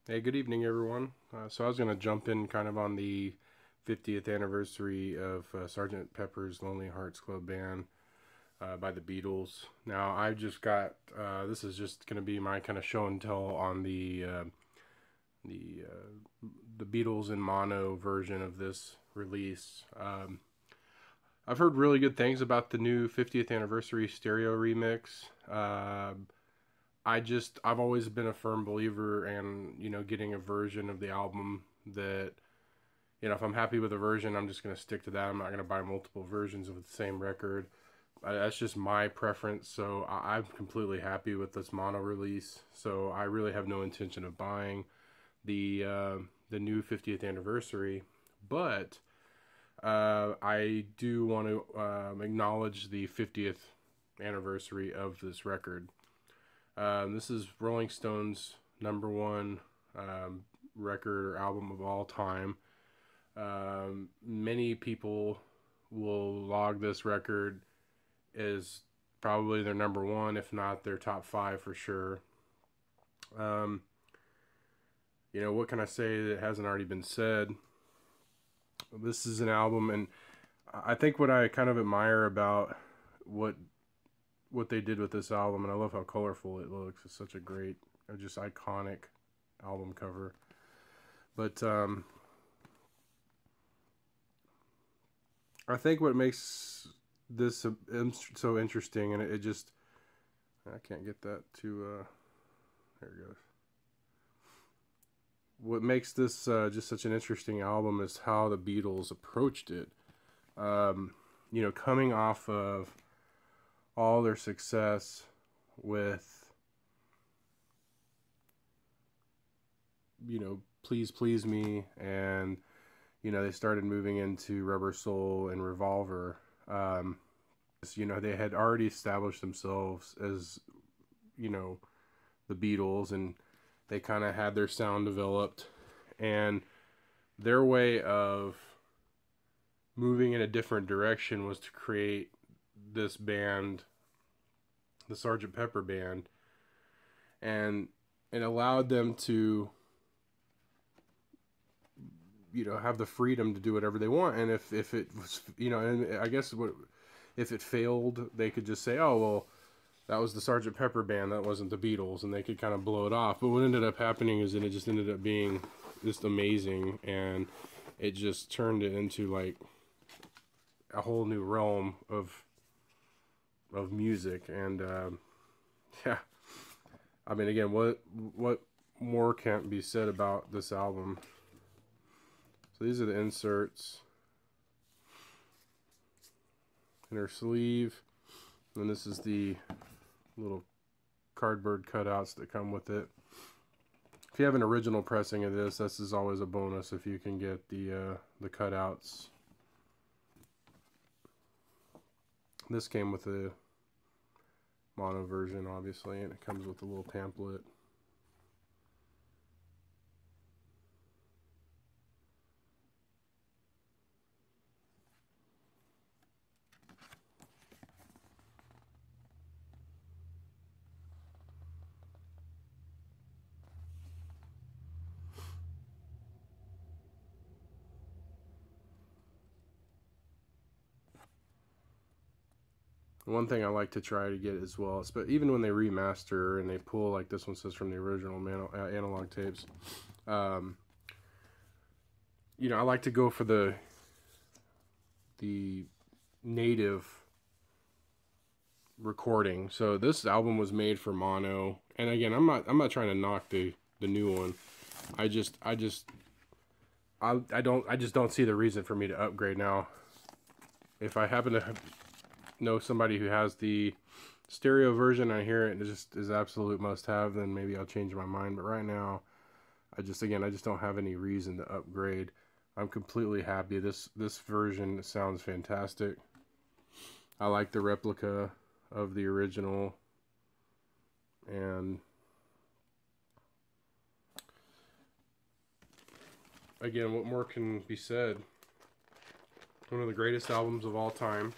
Hey, good evening, everyone. So I was going to jump in kind of on the 50th anniversary of Sgt. Pepper's Lonely Hearts Club Band by the Beatles. Now, I just got this is just going to be my kind of show and tell on the the Beatles in mono version of this release. I've heard really good things about the new 50th anniversary stereo remix. I've always been a firm believer in getting a version of the album that if I'm happy with a version, I'm just gonna stick to that. I'm not gonna buy multiple versions of the same record. That's just my preference. So I'm completely happy with this mono release. So I really have no intention of buying the new 50th anniversary, but I do want to acknowledge the 50th anniversary of this record. This is Rolling Stone's number one record or album of all time. Many people will log this record as probably their number one, if not their top five for sure. Um, what can I say that hasn't already been said? This is an album, and I think what I kind of admire about what what they did with this album, and I love how colorful it looks. It's such a great, just iconic album cover. But I think what makes this so interesting, and it just I can't get that to there it goes. What makes this just such an interesting album is how the Beatles approached it. Coming off of all their success with Please Please Me, and they started moving into Rubber Soul and Revolver. They had already established themselves as you know the Beatles, and they kind of had their sound developed, and their way of moving in a different direction was to create this band, the Sgt. Pepper band, and it allowed them to have the freedom to do whatever they want. And if it was, and I guess what if it failed, they could just say, oh well, that was the Sgt. Pepper band, that wasn't the Beatles, and they could kind of blow it off. But what ended up happening is that it just ended up being just amazing, and it just turned it into like a whole new realm of music. And yeah, I mean, again, what more can't be said about this album? So these are the inserts. Inner sleeve, and this is the little cardboard cutouts that come with it. If you have an original pressing of this is always a bonus if you can get the cutouts. This came with the mono version, obviously, and it comes with a little pamphlet. One thing I like to try to get as well, but even when they remaster and they pull, like this one says, from the original analog tapes, um, I like to go for the native recording. So this album was made for mono, and again, I'm not trying to knock the new one. I just don't see the reason for me to upgrade now. If I happen to know somebody who has the stereo version, I hear it just is absolute must have, then maybe I'll change my mind. But right now, I just don't have any reason to upgrade. I'm completely happy. This version sounds fantastic. I like the replica of the original, and again, what more can be said? One of the greatest albums of all time.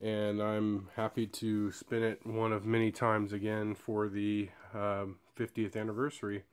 and I'm happy to spin it one of many times again for the 50th anniversary.